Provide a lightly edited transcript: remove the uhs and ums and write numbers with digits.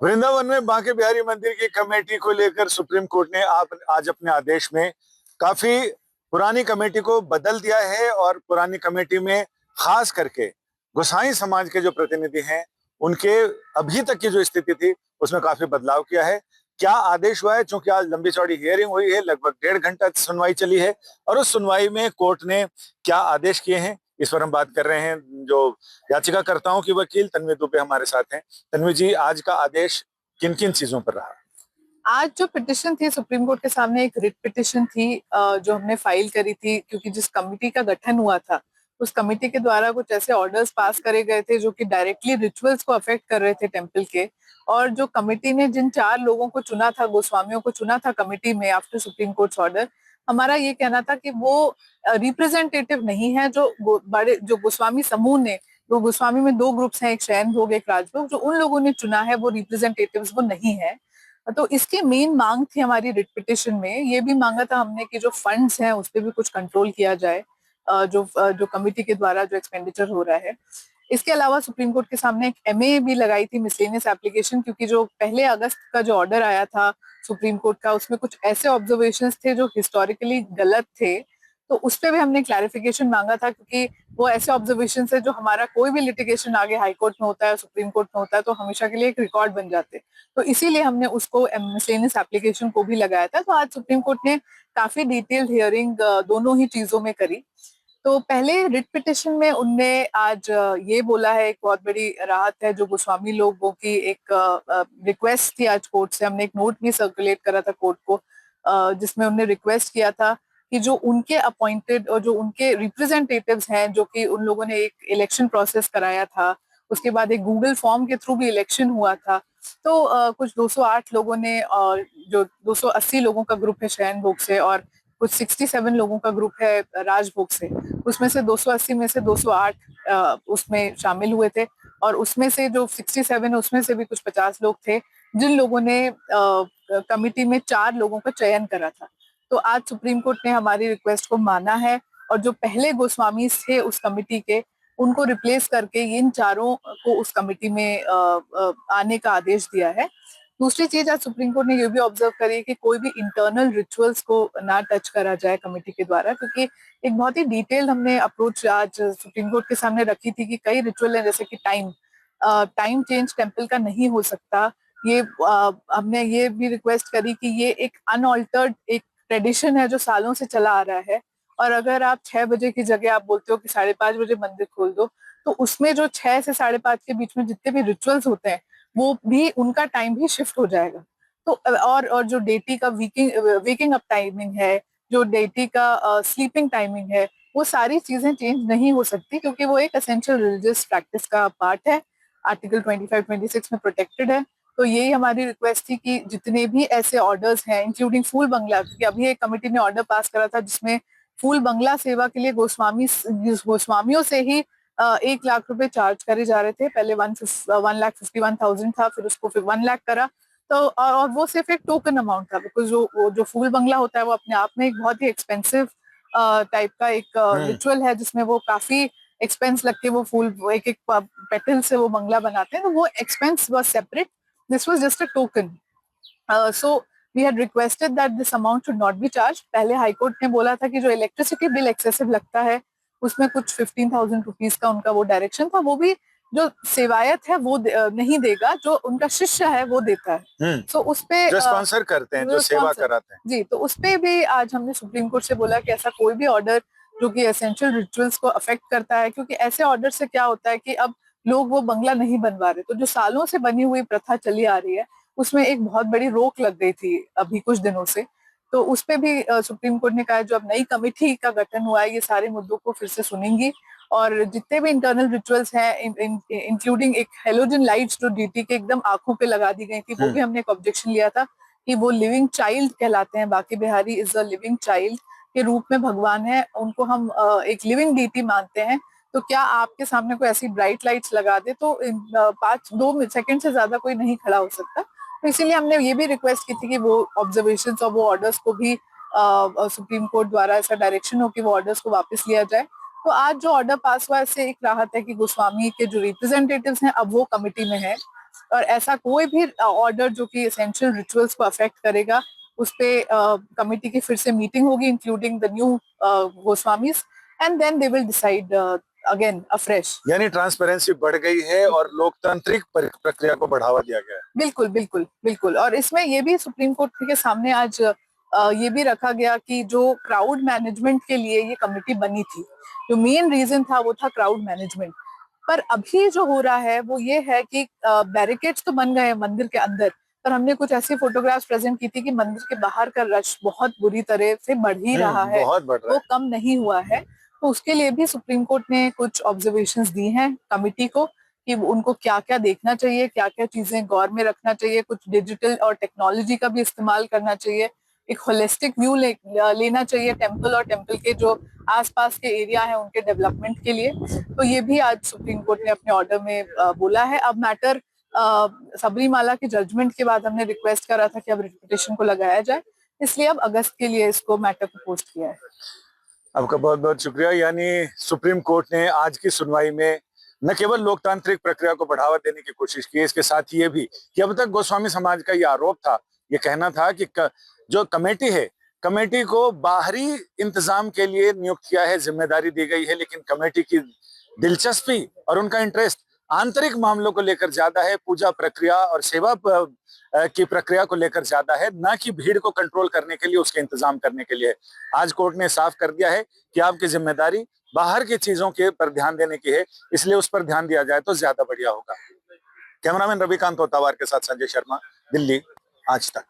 वृंदावन में बांके बिहारी मंदिर की कमेटी को लेकर सुप्रीम कोर्ट ने आज अपने आदेश में काफी पुरानी कमेटी को बदल दिया है और पुरानी कमेटी में खास करके गोसाई समाज के जो प्रतिनिधि हैं उनके अभी तक की जो स्थिति थी उसमें काफी बदलाव किया है। क्या आदेश हुआ है? चूंकि आज लंबी चौड़ी हियरिंग हुई है, लगभग 1.5 घंटा सुनवाई चली है और उस सुनवाई में कोर्ट ने क्या आदेश किए हैं इस पर हम बात कर रहे हैं। जो याचिकाकर्ताओं की वकील तन्वी दुबे हमारे साथ हैं। तन्वी जी, आज का आदेश किन किन चीजों पर रहा? आज जो पिटिशन थी सुप्रीम कोर्ट के सामने, एक रिट पिटिशन थी जो हमने फाइल करी थी, क्योंकि जिस कमिटी का गठन हुआ था उस कमिटी के द्वारा कुछ ऐसे ऑर्डर्स पास करे गए थे जो कि डायरेक्टली रिचुअल्स को अफेक्ट कर रहे थे टेम्पल के। और जो कमिटी ने जिन 4 लोगों को चुना था, गोस्वामियों को चुना था कमिटी में आफ्टर सुप्रीम कोर्ट ऑर्डर, हमारा ये कहना था कि वो रिप्रेजेंटेटिव नहीं है। बड़े जो गोस्वामी समूह ने, वो गोस्वामी में 2 ग्रुप्स हैं, एक शयन भोग एक राजभोग, जो उन लोगों ने चुना है वो रिप्रेजेंटेटिव्स वो नहीं है। तो इसकी मेन मांग थी हमारी रिट पिटिशन में, ये भी मांगा था हमने कि जो फंड्स हैं उस पर भी कुछ कंट्रोल किया जाए, जो कमिटी के द्वारा जो एक्सपेंडिचर हो रहा है। इसके अलावा सुप्रीम कोर्ट के सामने एक एमए भी लगाई थी, मिसलेनियस एप्लीकेशन, क्योंकि जो 1 अगस्त का जो ऑर्डर आया था सुप्रीम कोर्ट का, उसमें कुछ ऐसे ऑब्जर्वेशंस थे जो हिस्टोरिकली गलत थे। तो उस पर भी हमने क्लैरिफिकेशन मांगा था, क्योंकि वो ऐसे ऑब्जर्वेशन है जो हमारा कोई भी लिटिगेशन आगे हाई कोर्ट में होता है, सुप्रीम कोर्ट में होता है, तो हमेशा के लिए एक रिकॉर्ड बन जाते। तो इसीलिए हमने उसको मिसलेनियस एप्लीकेशन को भी लगाया था। तो आज सुप्रीम कोर्ट ने काफी डिटेल्ड हियरिंग दोनों ही चीजों में करी। तो पहले रिट पिटिशन में उनने आज ये बोला है, एक बहुत बड़ी राहत है जो गोस्वामी लोगों की एक रिक्वेस्ट थी आज कोर्ट से। हमने एक नोट भी सर्कुलेट करा था कोर्ट को, जिसमें उन्होंने रिक्वेस्ट किया था कि जो उनके अपॉइंटेड और जो उनके रिप्रेजेंटेटिव्स हैं, जो कि उन लोगों ने एक इलेक्शन प्रोसेस कराया था, उसके बाद एक गूगल फॉर्म के थ्रू भी इलेक्शन हुआ था। तो कुछ 208 लोगों ने, और जो 280 लोगों का ग्रुप है शयन भोग से, और कुछ 67 लोगों का ग्रुप है राजभोग से, उसमें से 280 में से 208 उसमें शामिल हुए थे। और उसमें से जो 67 है उसमें से भी कुछ 50 लोग थे जिन लोगों ने कमिटी में 4 लोगों का चयन करा था। तो आज सुप्रीम कोर्ट ने हमारी रिक्वेस्ट को माना है, और जो पहले गोस्वामी थे उस कमिटी के, उनको रिप्लेस करके इन चारों को उस कमिटी में आने का आदेश दिया है। दूसरी चीज, आज सुप्रीम कोर्ट ने ये भी ऑब्जर्व करी कि कोई भी इंटरनल रिचुअल्स को ना टच करा जाए कमेटी के द्वारा, क्योंकि एक बहुत ही डिटेल हमने अप्रोच आज सुप्रीम कोर्ट के सामने रखी थी कि कई रिचुअल है, जैसे कि टाइम चेंज टेम्पल का नहीं हो सकता। ये हमने ये भी रिक्वेस्ट करी कि ये एक अनऑल्टर्ड एक ट्रेडिशन है जो सालों से चला आ रहा है, और अगर आप 6 बजे की जगह आप बोलते हो कि 5:30 बजे मंदिर खोल दो, तो उसमें जो 6 से 5:30 के बीच में जितने भी रिचुअल्स होते हैं वो भी, उनका टाइम भी शिफ्ट हो जाएगा। तो और जो डेटी का वेकिंग अप टाइमिंग है, जो डेटी का स्लीपिंग टाइमिंग है, वो सारी चीजें चेंज नहीं हो सकती, क्योंकि वो एक एसेंशियल रिलीजियस प्रैक्टिस का पार्ट है, आर्टिकल 25-26 में प्रोटेक्टेड है। तो यही हमारी रिक्वेस्ट थी कि जितने भी ऐसे ऑर्डर्स हैं, इंक्लूडिंग फूल बंगला, क्योंकि अभी एक कमेटी ने ऑर्डर पास करा था जिसमें फूल बंगला सेवा के लिए गोस्वामियों से ही 1 लाख रुपए चार्ज करे जा रहे थे। पहले 1,51,000 था, फिर उसको फिर 1 लाख करा। तो और वो सिर्फ एक टोकन अमाउंट था, बिकॉज जो फूल बंगला होता है वो अपने आप में एक बहुत ही एक्सपेंसिव टाइप का एक हम्म। रिचुअल है, जिसमें वो काफी एक्सपेंस लग के वो फूल, वो एक एक पेटल से वो बंगला बनाते हैं, तो वो expense was separate. This was just a token. So we had requested that this amount should not be charge. पहले हाईकोर्ट ने बोला था कि जो इलेक्ट्रिसिटी बिल एक्सेसिव लगता है उसमें कुछ 15,000 रुपीज का उनका वो डायरेक्शन था, वो भी जो सेवायत है वो नहीं देगा, जो उनका शिष्य है वो देता है। सो उस पे जो स्पॉन्सर करते हैं, जो सेवा स्पॉन्सर, कराते हैं। जी, तो उस पे भी आज हमने सुप्रीम कोर्ट से बोला कि ऐसा कोई भी ऑर्डर जो कि एसेंशियल रिचुअल्स को अफेक्ट करता है, क्योंकि ऐसे ऑर्डर से क्या होता है कि अब लोग वो बंगला नहीं बनवा रहे, तो जो सालों से बनी हुई प्रथा चली आ रही है उसमें एक बहुत बड़ी रोक लग गई थी अभी कुछ दिनों से। तो उस पे भी सुप्रीम कोर्ट ने कहा जो अब नई कमेटी का गठन हुआ है ये सारे मुद्दों को फिर से सुनेंगी, और जितने भी इंटरनल रिचुअल्स हैं, इंक्लूडिंग एक हेलोजन लाइट्स जो डीटी के एकदम आंखों पे लगा दी गई थी, वो भी हमने एक ऑब्जेक्शन लिया था कि वो लिविंग चाइल्ड कहलाते हैं। बाकी Bihari is a living child के रूप में भगवान है, उनको हम एक लिविंग डीटी मानते हैं। तो क्या आपके सामने कोई ऐसी ब्राइट लाइट्स लगा दे तो 2 सेकंड से ज्यादा कोई नहीं खड़ा हो सकता। तो इसीलिए हमने ये भी रिक्वेस्ट की थी कि वो ऑब्जर्वेशंस और वो ऑर्डर्स को भी सुप्रीम कोर्ट द्वारा ऐसा डायरेक्शन हो कि वो ऑर्डर्स को वापस लिया जाए। तो आज जो ऑर्डर पास हुआ है इससे एक राहत है कि गोस्वामी के जो रिप्रेजेंटेटिव्स हैं अब वो कमिटी में है, और ऐसा कोई भी ऑर्डर जो कि एसेंशियल रिचुअल्स को अफेक्ट करेगा उस पे कमिटी की फिर से मीटिंग होगी including the new Goswamis and then they will decide again afresh. यानी ट्रांसपेरेंसी बढ़ गई है और लोकतांत्रिक प्रक्रिया को बढ़ावा दिया गया है। बिल्कुल बिल्कुल बिल्कुल। और इसमें ये भी सुप्रीम कोर्ट के सामने आज ये भी रखा गया कि जो क्राउड मैनेजमेंट के लिए ये कमेटी बनी थी, जो मेन रीजन था वो था क्राउड मैनेजमेंट। पर अभी जो हो रहा है वो ये है कि बैरिकेड्स तो बन गए हैं मंदिर के अंदर, पर हमने कुछ ऐसी फोटोग्राफ्स प्रेजेंट की थी कि मंदिर के बाहर का रश बहुत बुरी तरह से बढ़ ही रहा है, बहुत बढ़ रहा वो है। कम नहीं हुआ है। तो उसके लिए भी सुप्रीम कोर्ट ने कुछ ऑब्जर्वेशंस दी हैं कमिटी को कि उनको क्या क्या देखना चाहिए, क्या क्या चीजें गौर में रखना चाहिए, कुछ डिजिटल और टेक्नोलॉजी का भी इस्तेमाल करना चाहिए, एक होलिस्टिक व्यू लेना चाहिए टेम्पल और टेम्पल के जो आसपास के एरिया है उनके डेवलपमेंट के लिए। तो ये भी आज सुप्रीम कोर्ट ने अपने ऑर्डर में बोला है। अब मैटर सबरीमाला के जजमेंट के बाद हमने रिक्वेस्ट करा था कि अब रिट को लगाया जाए, इसलिए अब अगस्त के लिए इसको मैटर को पोस्ट किया है। आपका बहुत बहुत शुक्रिया। यानी सुप्रीम कोर्ट ने आज की सुनवाई में न केवल लोकतांत्रिक प्रक्रिया को बढ़ावा देने की कोशिश की, इसके साथ ही ये भी कि अब तक गोस्वामी समाज का ये आरोप था, ये कहना था कि जो कमेटी है, कमेटी को बाहरी इंतजाम के लिए नियुक्त किया है, जिम्मेदारी दी गई है, लेकिन कमेटी की दिलचस्पी और उनका इंटरेस्ट आंतरिक मामलों को लेकर ज्यादा है, पूजा प्रक्रिया और सेवा की प्रक्रिया को लेकर ज्यादा है, ना कि भीड़ को कंट्रोल करने के लिए, उसके इंतजाम करने के लिए। आज कोर्ट ने साफ कर दिया है कि आपकी जिम्मेदारी बाहर की चीजों के पर ध्यान देने की है, इसलिए उस पर ध्यान दिया जाए तो ज्यादा बढ़िया होगा। कैमरामैन रविकांत ओतावार के साथ संजय शर्मा, दिल्ली, आज तक।